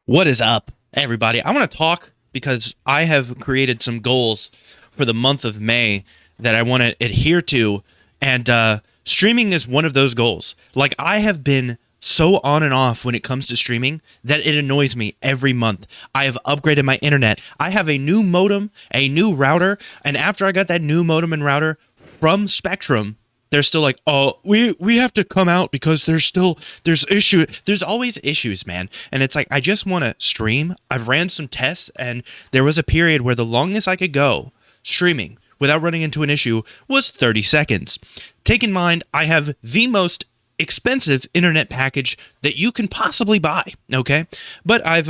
What is up, everybody? I want to talk because I have created some goals for the month of May that I want to adhere to, and streaming is one of those goals. Like, I have been so on and off when it comes to streaming that it annoys me every month. I have upgraded my internet. I have a new modem, a new router, and after I got that new modem and router from Spectrum, they're still like, oh, we have to come out because there's issue. There's always issues, man. And it's like, I just want to stream. I've ran some tests, and there was a period where the longest I could go streaming without running into an issue was 30 seconds. Take in mind, I have the most expensive internet package that you can possibly buy, okay? But I've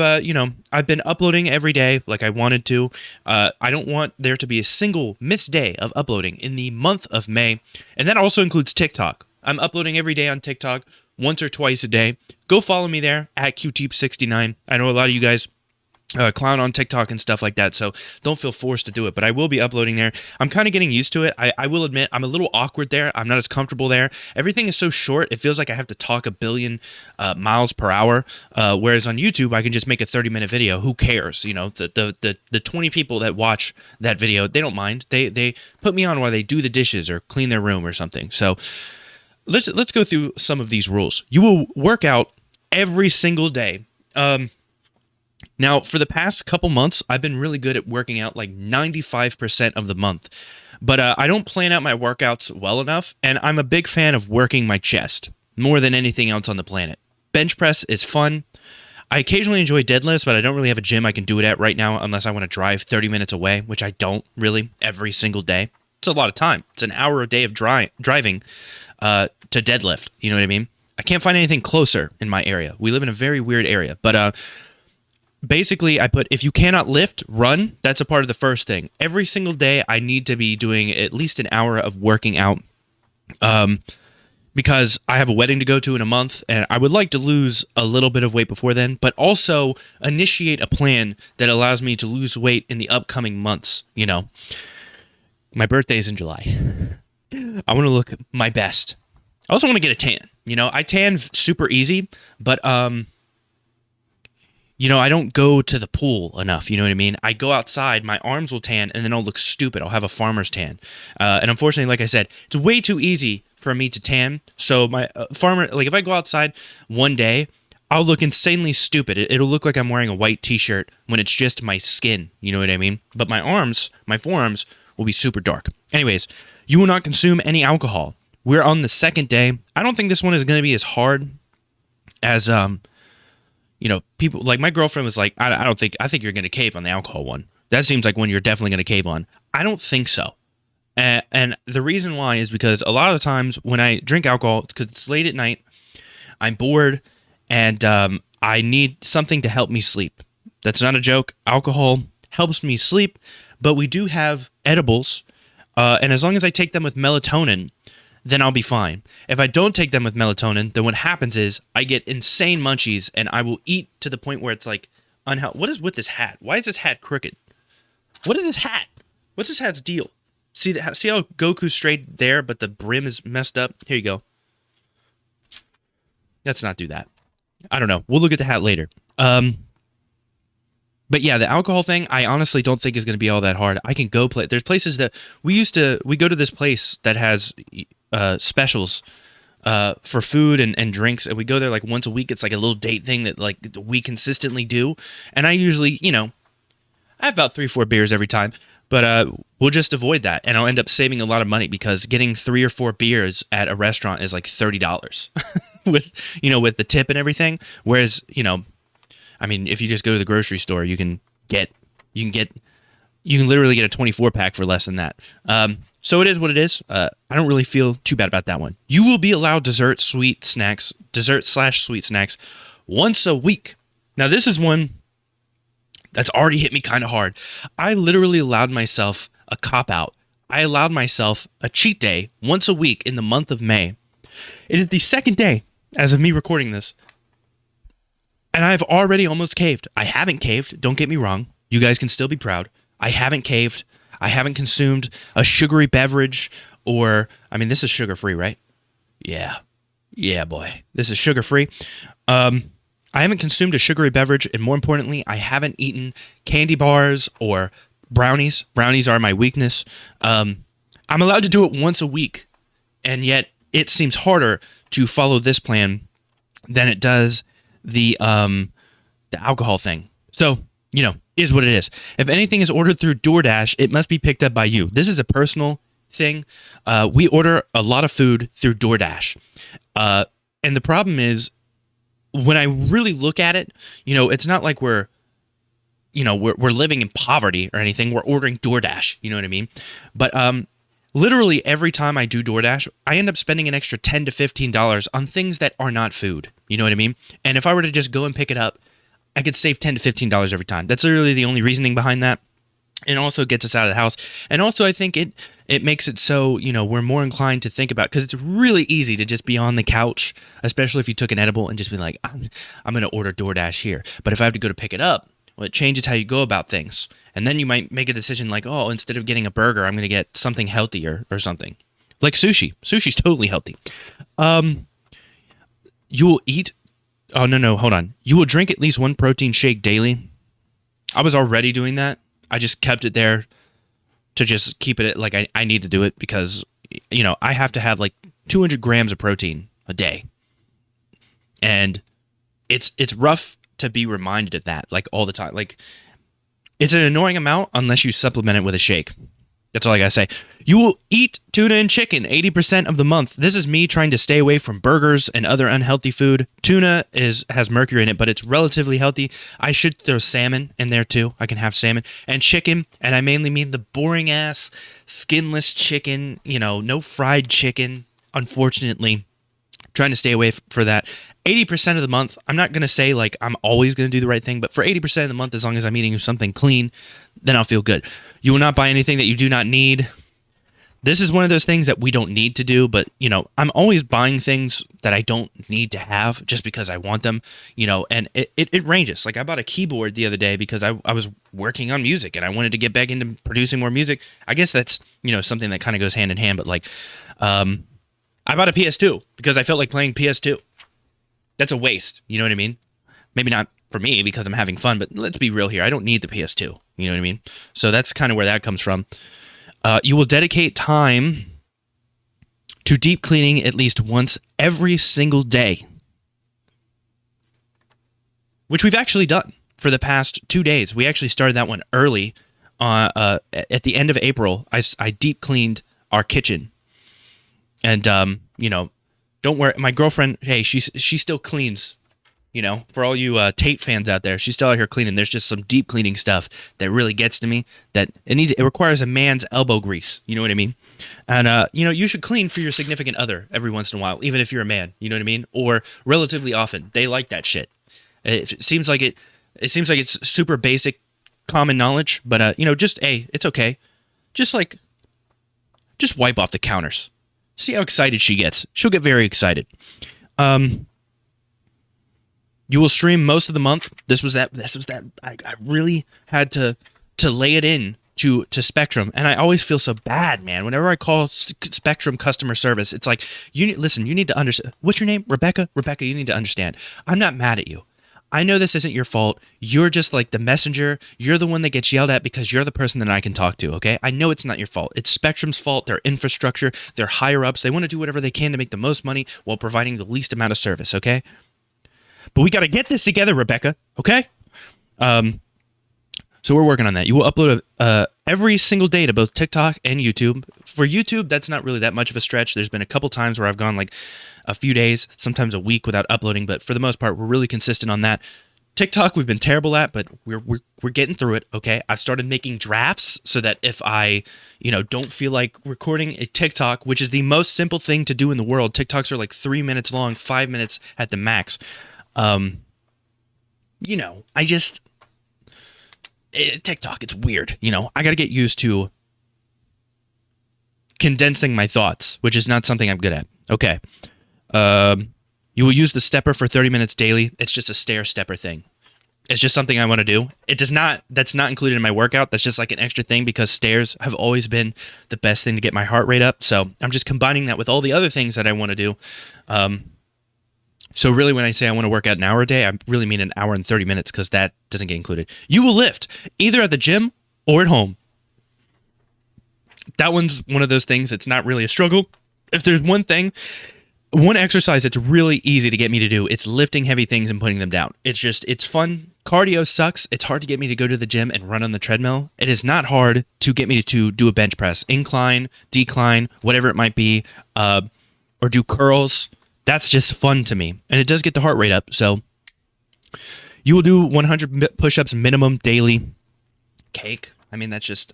been uploading every day like I wanted to. I don't want there to be a single missed day of uploading in the month of May, and that also includes TikTok. I'm uploading every day on TikTok, once or twice a day. Go follow me there at QTEEP69. I know a lot of you guys clown on TikTok and stuff like that, so don't feel forced to do it, but I will be uploading there. I'm kind of getting used to it. I will admit I'm a little awkward there. I'm not as comfortable there. Everything is so short, it feels like I have to talk a billion miles per hour, whereas on YouTube, I can just make a 30-minute video. Who cares? You know, the 20 people that watch that video, they don't mind. They put me on while they do the dishes or clean their room or something. So let's go through some of these rules. You will work out every single day. Now, for the past couple months, I've been really good at working out like 95% of the month, but I don't plan out my workouts well enough, and I'm a big fan of working my chest more than anything else on the planet. Bench press is fun. I occasionally enjoy deadlifts, but I don't really have a gym I can do it at right now unless I want to drive 30 minutes away, which I don't really every single day. It's a lot of time. It's an hour a day of driving to deadlift, you know what I mean? I can't find anything closer in my area. We live in a very weird area, but basically, I put, if you cannot lift, run. That's a part of the first thing. Every single day, I need to be doing at least an hour of working out because I have a wedding to go to in a month, and I would like to lose a little bit of weight before then, but also initiate a plan that allows me to lose weight in the upcoming months, you know. My birthday is in July. I want to look my best. I also want to get a tan. You know, I tan super easy, but you know, I don't go to the pool enough, you know what I mean? I go outside, my arms will tan, and then I'll look stupid. I'll have a farmer's tan. And unfortunately, like I said, it's way too easy for me to tan. So my if I go outside one day, I'll look insanely stupid. It'll look like I'm wearing a white t-shirt when it's just my skin, you know what I mean? But my forearms will be super dark. Anyways, you will not consume any alcohol. We're on the second day. I don't think this one is going to be as hard as, you know, people like my girlfriend was like, I think you're going to cave on the alcohol one. That seems like one you're definitely going to cave on. I don't think so. And the reason why is because a lot of the times when I drink alcohol, it's because it's late at night, I'm bored, and I need something to help me sleep. That's not a joke. Alcohol helps me sleep, but we do have edibles, and as long as I take them with melatonin, then I'll be fine. If I don't take them with melatonin, then what happens is I get insane munchies, and I will eat to the point where it's like unhealthy. What is with this hat? Why is this hat crooked? What is this hat? What's this hat's deal? See how Goku's straight there, but the brim is messed up? Here you go. Let's not do that. I don't know. We'll look at the hat later. But yeah, the alcohol thing, I honestly don't think is going to be all that hard. I can go play. There's places that we go to this place that has specials for food and drinks, and we go there like once a week. It's like a little date thing that like we consistently do, and I usually, you know, I have about 3-4 beers every time, but we'll just avoid that, and I'll end up saving a lot of money because getting 3 or 4 beers at a restaurant is like $30 with the tip and everything. Whereas, you know, I mean, if you just go to the grocery store, you can literally get a 24 pack for less than that. So it is what it is. I don't really feel too bad about that one. You will be allowed dessert/sweet snacks once a week. Now, this is one that's already hit me kind of hard. I literally allowed myself a cop-out. I allowed myself a cheat day once a week in the month of May. It is the second day, as of me recording this, and I've already almost caved. I haven't caved, don't get me wrong. You guys can still be proud. I haven't caved. I haven't consumed a sugary beverage or, I mean, this is sugar-free, right? Yeah. Yeah, boy. This is sugar-free. I haven't consumed a sugary beverage, and more importantly, I haven't eaten candy bars or brownies. Brownies are my weakness. I'm allowed to do it once a week, and yet it seems harder to follow this plan than it does the alcohol thing. So, is what it is. If anything is ordered through DoorDash, it must be picked up by you. This is a personal thing. We order a lot of food through DoorDash. And the problem is, when I really look at it, it's not like we're living in poverty or anything. We're ordering DoorDash. You know what I mean? But literally every time I do DoorDash, I end up spending an extra $10 to $15 on things that are not food. You know what I mean? And if I were to just go and pick it up, I could save $10 to $15 every time. That's literally the only reasoning behind that. And also gets us out of the house. And also I think it makes it so, we're more inclined to think about, because it's really easy to just be on the couch, especially if you took an edible, and just be like, I'm going to order DoorDash here. But if I have to go to pick it up, well, it changes how you go about things. And then you might make a decision like, oh, instead of getting a burger, I'm going to get something healthier or something. Like sushi. Sushi's totally healthy. You will eat... Oh, no, hold on. You will drink at least one protein shake daily. I was already doing that. I just kept it there to just keep it like I need to do it because, I have to have like 200 grams of protein a day. And it's rough to be reminded of that like all the time. Like, it's an annoying amount unless you supplement it with a shake. That's all I gotta say. You will eat tuna and chicken 80% of the month. This is me trying to stay away from burgers and other unhealthy food. Tuna has mercury in it, but it's relatively healthy. I should throw salmon in there too. I can have salmon and chicken, and I mainly mean the boring ass skinless chicken. No fried chicken. Unfortunately, trying to stay away for that. 80% of the month, I'm not going to say like I'm always going to do the right thing, but for 80% of the month, as long as I'm eating something clean, then I'll feel good. You will not buy anything that you do not need. This is one of those things that we don't need to do, but, I'm always buying things that I don't need to have just because I want them, and it ranges. Like I bought a keyboard the other day because I was working on music and I wanted to get back into producing more music. I guess that's, something that kind of goes hand in hand, but like, I bought a PS2 because I felt like playing PS2. That's a waste. You know what I mean? Maybe not for me because I'm having fun, but let's be real here. I don't need the PS2. You know what I mean? So that's kind of where that comes from. You will dedicate time to deep cleaning at least once every single day, which we've actually done for the past 2 days. We actually started that one early. At the end of April, I deep cleaned our kitchen. And, don't worry. My girlfriend, hey, she still cleans, for all you Tate fans out there. She's still out here cleaning. There's just some deep cleaning stuff that really gets to me that it requires a man's elbow grease. You know what I mean? And, you should clean for your significant other every once in a while, even if you're a man. You know what I mean? Or relatively often. They like that shit. It seems like it's super basic common knowledge, but, it's okay. Just wipe off the counters. See how excited she gets. She'll get very excited. You will stream most of the month. This was that. I really had to lay it in to Spectrum, and I always feel so bad, man. Whenever I call Spectrum customer service, it's like, you need to understand. What's your name? Rebecca? Rebecca, you need to understand. I'm not mad at you. I know this isn't your fault. You're just like the messenger. You're the one that gets yelled at because you're the person that I can talk to, okay? I know it's not your fault. It's Spectrum's fault, their infrastructure, their higher-ups. They want to do whatever they can to make the most money while providing the least amount of service, okay? But we got to get this together, Rebecca, okay? So we're working on that. You will upload every single day to both TikTok and YouTube. For YouTube, that's not really that much of a stretch. There's been a couple times where I've gone like a few days, sometimes a week without uploading, but for the most part, we're really consistent on that. TikTok, we've been terrible at, but we're getting through it, okay? I've started making drafts so that if I, don't feel like recording a TikTok, which is the most simple thing to do in the world. TikToks are like 3 minutes long, 5 minutes at the max. TikTok, it's weird, I got to get used to condensing my thoughts, which is not something I'm good at. Okay. You will use the stepper for 30 minutes daily. It's just a stair stepper thing. It's just something I want to do. That's not included in my workout. That's just like an extra thing because stairs have always been the best thing to get my heart rate up. So I'm just combining that with all the other things that I want to do. So really, when I say I want to work out an hour a day, I really mean an hour and 30 minutes because that doesn't get included. You will lift either at the gym or at home. That one's one of those things that's not really a struggle. If there's one exercise that's really easy to get me to do, it's lifting heavy things and putting them down. It's fun. Cardio sucks. It's hard to get me to go to the gym and run on the treadmill. It is not hard to get me to do a bench press, incline, decline, whatever it might be, or do curls. That's just fun to me. And it does get the heart rate up. So you will do 100 push-ups minimum daily. Cake. I mean, that's just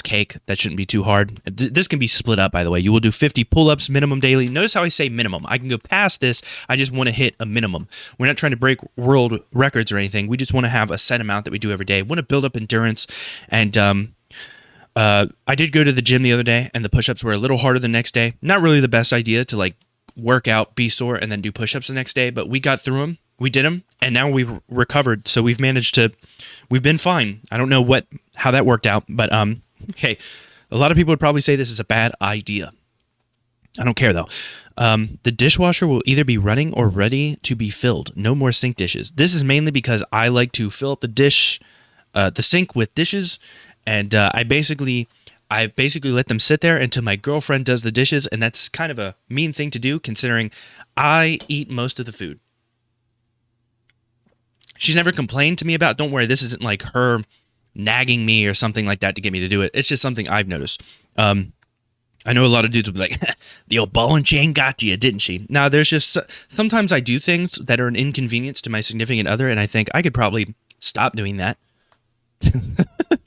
cake. That shouldn't be too hard. This can be split up, by the way. You will do 50 pull-ups minimum daily. Notice how I say minimum. I can go past this. I just want to hit a minimum. We're not trying to break world records or anything. We just want to have a set amount that we do every day. We want to build up endurance. And I did go to the gym the other day, and the push-ups were a little harder the next day. Not really the best idea to like work out, be sore, and then do push-ups the next day, but we got through them. We did them, and now we've recovered. So we've been fine. I don't know how that worked out, but okay. A lot of people would probably say this is a bad idea. I don't care though. The dishwasher will either be running or ready to be filled. No more sink dishes. This is mainly because I like to fill up the sink with dishes, and I basically let them sit there until my girlfriend does the dishes, and that's kind of a mean thing to do considering I eat most of the food. She's never complained to me about, don't worry, this isn't like her nagging me or something like that to get me to do it. It's just something I've noticed. I know a lot of dudes will be like, the old ball and chain got you, didn't she? Now, there's just, sometimes I do things that are an inconvenience to my significant other, and I think I could probably stop doing that.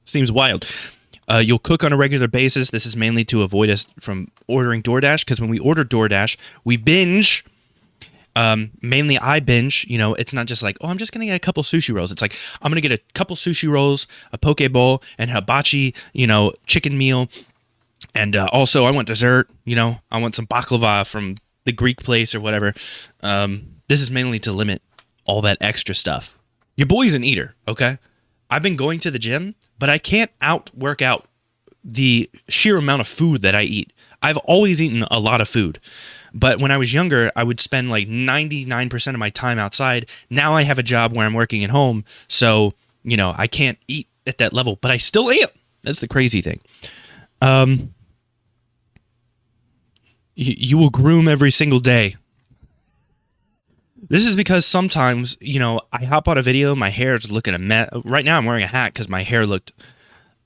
Seems wild. You'll cook on a regular basis. This is mainly to avoid us from ordering DoorDash, because when we order DoorDash, we binge. Mainly I binge. It's not just like, oh, I'm just gonna get a couple sushi rolls. It's like, I'm gonna get a couple sushi rolls, a poke bowl, and hibachi, chicken meal. And also I want dessert. I want some baklava from the Greek place or whatever. This is mainly to limit all that extra stuff. Your boy's an eater, okay? I've been going to the gym, but I can't work out the sheer amount of food that I eat. I've always eaten a lot of food. But when I was younger, I would spend like 99% of my time outside. Now I have a job where I'm working at home. So, I can't eat at that level, but I still am. That's the crazy thing. You will groom every single day. This is because sometimes, I hop on a video, my hair is looking a mess. Right now I'm wearing a hat because my hair looked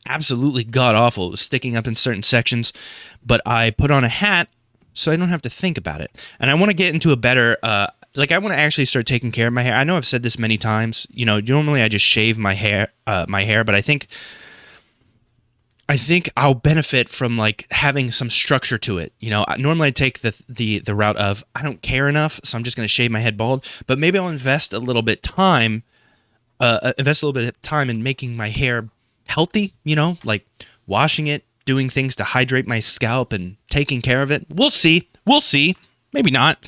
absolutely god-awful. It was sticking up in certain sections. But I put on a hat so I don't have to think about it. And I want to get into a better, I want to actually start taking care of my hair. I know I've said this many times. Normally I just shave my hair, but I think I'll benefit from like having some structure to it. Normally I take the route of I don't care enough, so I'm just going to shave my head bald. But maybe I'll invest a little bit of time in making my hair healthy. Like washing it, doing things to hydrate my scalp, and taking care of it. We'll see. Maybe not.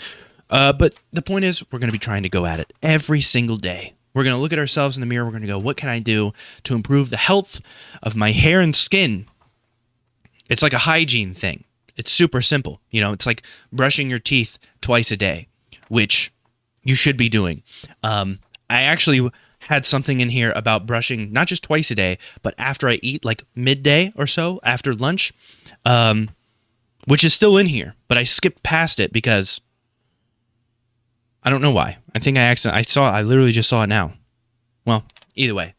But the point is, we're going to be trying to go at it every single day. We're going to look at ourselves in the mirror. We're going to go, what can I do to improve the health of my hair and skin? It's like a hygiene thing. It's super simple. It's like brushing your teeth twice a day, which you should be doing. I actually had something in here about brushing not just twice a day, but after I eat, like midday or so, after lunch, which is still in here. But I skipped past it because I don't know why. I think I literally just saw it now. Well, either way,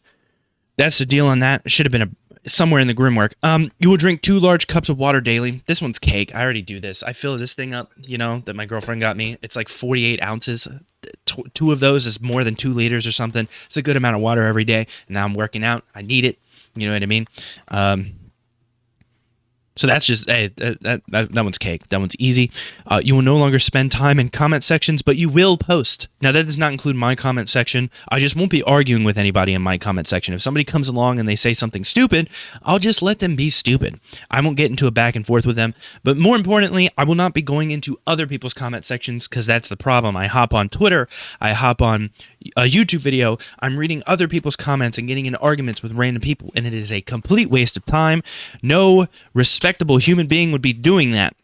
that's the deal on that. It should have been somewhere in the Grimwork. You will drink 2 large cups of water daily. This one's cake. I already do this. I fill this thing up, that my girlfriend got me. It's like 48 ounces. 2 of those is more than 2 liters or something. It's a good amount of water every day. And now I'm working out. I need it. You know what I mean? So that's just, hey, that one's cake. That one's easy. You will no longer spend time in comment sections, but you will post. Now, that does not include my comment section. I just won't be arguing with anybody in my comment section. If somebody comes along and they say something stupid, I'll just let them be stupid. I won't get into a back and forth with them. But more importantly, I will not be going into other people's comment sections, because that's the problem. I hop on Twitter. I hop on a YouTube video. I'm reading other people's comments and getting into arguments with random people, and it is a complete waste of time. No respectable human being would be doing that.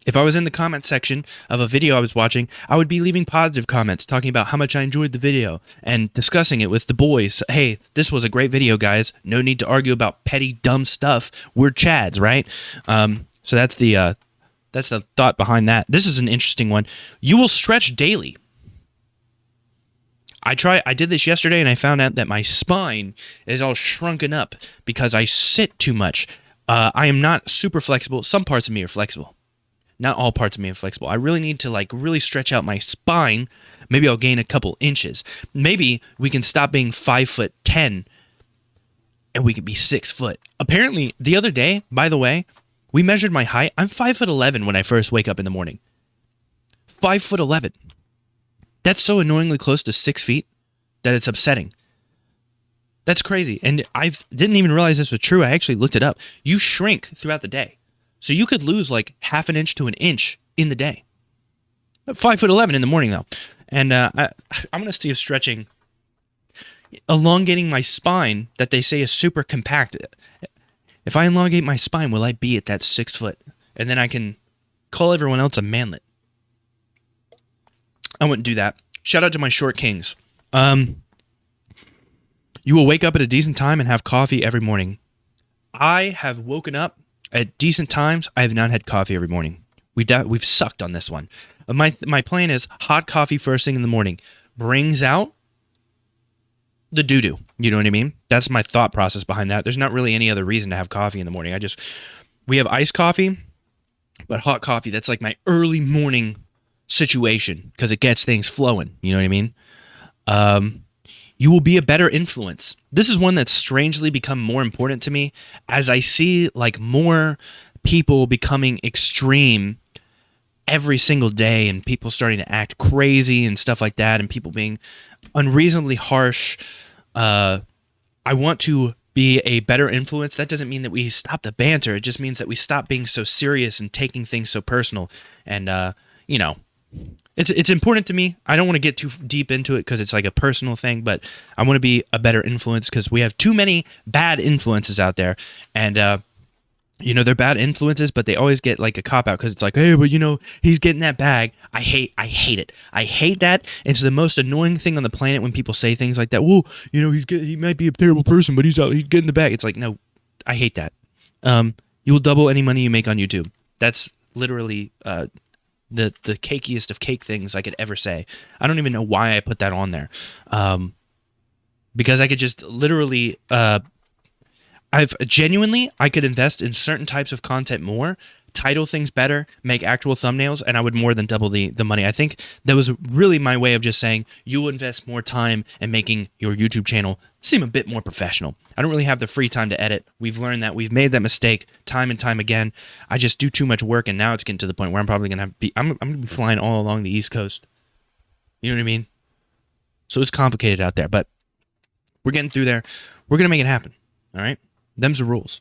If I was in the comment section of a video I was watching, I would be leaving positive comments talking about how much I enjoyed the video and discussing it with the boys. Hey, this was a great video, guys. No need to argue about petty, dumb stuff. We're Chads, right? So that's the thought behind that. This is an interesting one. You will stretch daily. I did this yesterday and I found out that my spine is all shrunken up because I sit too much. I am not super flexible. Some parts of me are flexible. Not all parts of me are flexible. I really need to really stretch out my spine. Maybe I'll gain a couple inches. Maybe we can stop being 5'10" and we can be 6 foot. Apparently, the other day, by the way, we measured my height. I'm 5'11" when I first wake up in the morning. 5'11". That's so annoyingly close to 6 feet that it's upsetting. That's crazy. And I didn't even realize this was true. I actually looked it up. You shrink throughout the day. So you could lose like half an inch to an inch in the day. 5'11" in the morning, though. And I'm going to see if stretching, elongating my spine that they say is super compact. If I elongate my spine, will I be at that 6 foot? And then I can call everyone else a manlet. I wouldn't do that. Shout out to my short kings. You will wake up at a decent time and have coffee every morning. I have woken up at decent times. I have not had coffee every morning. We've sucked on this one. My plan is hot coffee first thing in the morning. Brings out the doo-doo. You know what I mean? That's my thought process behind that. There's not really any other reason to have coffee in the morning. We have iced coffee, but hot coffee, that's like my early morning situation because it gets things flowing. You know what I mean? You will be a better influence. This is one that's strangely become more important to me as I see like more people becoming extreme every single day and people starting to act crazy and stuff like that and people being unreasonably harsh. I want to be a better influence. That doesn't mean that we stop the banter. It just means that we stop being so serious and taking things so personal. And, it's important to me. I don't want to get too deep into it because it's like a personal thing, but I want to be a better influence because we have too many bad influences out there. And, they're bad influences, but they always get like a cop-out because it's like, hey, but he's getting that bag. I hate it. I hate that. It's the most annoying thing on the planet when people say things like that. Well, he might be a terrible person, but he's getting the bag. It's like, no, I hate that. You will double any money you make on YouTube. That's literally the cakiest of cake things I could ever say. I don't even know why I put that on there. Because I could just literally I could invest in certain types of content more, title things better, make actual thumbnails, and I would more than double the money. I think that was really my way of just saying you will invest more time in making your YouTube channel seem a bit more professional. I don't really have the free time to edit. We've learned that. We've made that mistake time and time again. I just do too much work, and now it's getting to the point where I'm probably going to I'm going to be flying all along the East Coast. You know what I mean? So it's complicated out there, but we're getting through there. We're going to make it happen, all right? Them's the rules.